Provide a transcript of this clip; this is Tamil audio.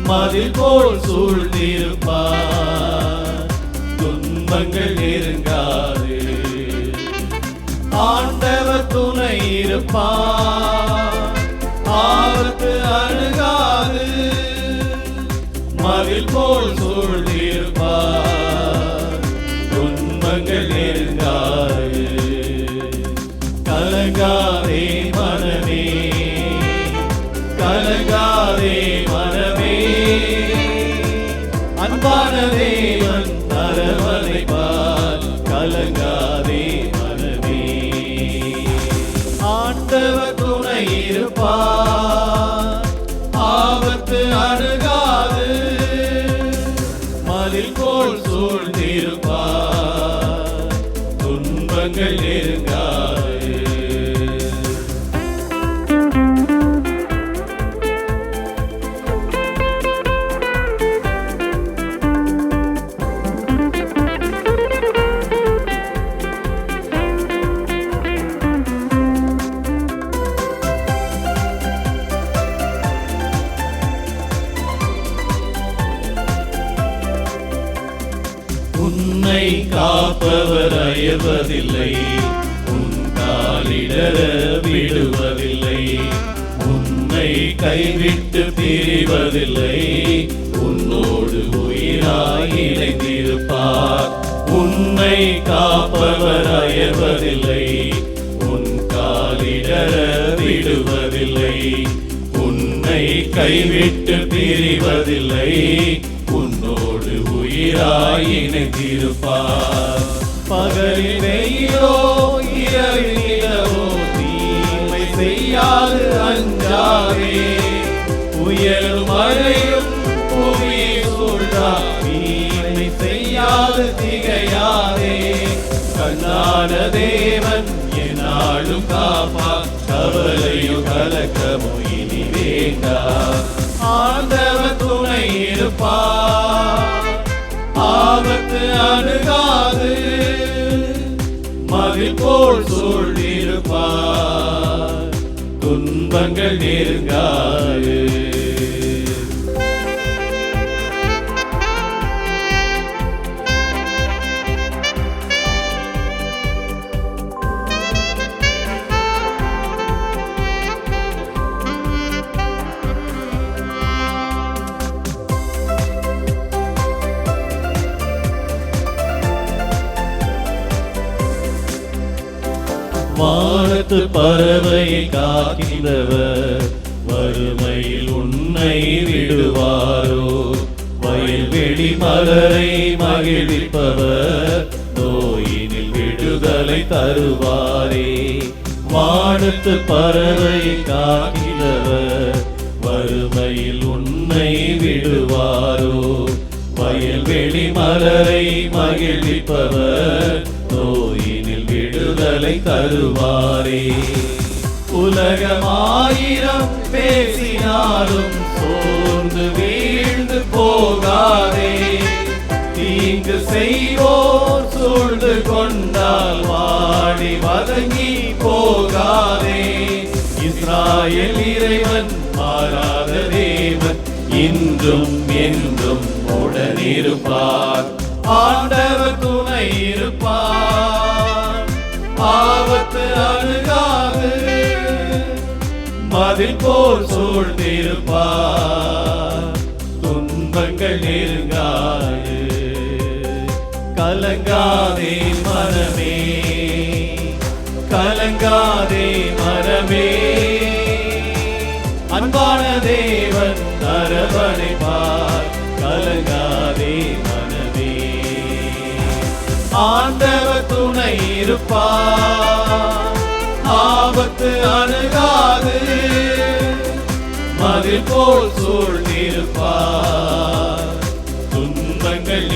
மதில் போல் சூழ்ந்திருப்பார், துன்பங்கள் நெருங்காது. ஆண்டவர் துணை இருப்பார், ஆபத்து அணுகாது. மதில் போல் சூழ்ந்திருப்பார், துன்பங்கள் நெருங்காது. கலங்காதே மனமே, கலங்காதே மனமே, அன்பான தேவன் அரவணைப்பார். கலங்காதே மனமே, ஆண்டவர் துணை இருப்பார், ஆபத்து அணுகாது. மதில் போல் சூழ்ந்திருப்பார், துன்பங்கள் நெருங்காது. உன்னை காப்பவர் அயர்வதில்லை, உன் காலிடர விடுவதில்லை. உன்னை கைவிட்டு பிரிவதில்லை, உன்னோடு உயிராய் இணைந்திருப்பார். உன்னை காப்பவர் அயர்வதில்லை, உன் காலிடர விடுவதில்லை. உன்னை கைவிட்டு பிரிவதில்லை, உன்னோடு உயிராய் இணைந்திருப்பார். பகலில் வெயிலோ இரவில் நிலவோ தீமை செய்யாது அஞ்சாதே. புயலும் மழையும் புவியை சூழ்ந்தால் தீமை செய்யாது திகையாதே. கண்ணான தேவன் என்னாலும் காப்பார், கவலையோ கலக்கமோ இனி வேண்டாம். ஆண்டவர் துணை இருப்பார், ஆபத்து அணுகாது. மதில் போல் சூழ்ந்திருப்பார், துன்பங்கள் நெருங்காது. வானத்து பறவையை காக்கின்றவர் வறுமையில் உன்னை விடுவாரோ. வயல்வெளி மலரை மகிழ்விப்பவர் நோயினில் விடுதலை தருவாரே. வானத்து பறவையை காக்கின்றவர் வறுமையில் உன்னை விடுவாரோ. வயல்வெளி மலரை மகிழ்விப்பவர் நோயினில் விடுதலை தருவாரே. உலகமாயிரம் பேசினாலும் சோர்ந்து வீழ்ந்து போகாதே. தீங்கு செய்வோர் சூழ்ந்து கொண்டால் வாடி வதங்கி போகாதே. இஸ்ராயேல் இறைவன் மாறாத தேவன், இன்றும் என்றும் உடனிருப்பார். ஆண்டவர் துணை இருப்பார், ஆபத்து அணுகாது. மதில் போல் சூழ்ந்திருப்பார், துன்பங்கள் நெருங்காது. கலங்காதே மனமே, கலங்காதே மனமே, அன்பான தேவன் அரவணைப்பார். கலங்காதே மனமே, ஆண்டவர் துணை இருப்பார், ஆபத்து அணுகாது. மதில் போல் சூழ்ந்திருப்பார், துன்பங்கள்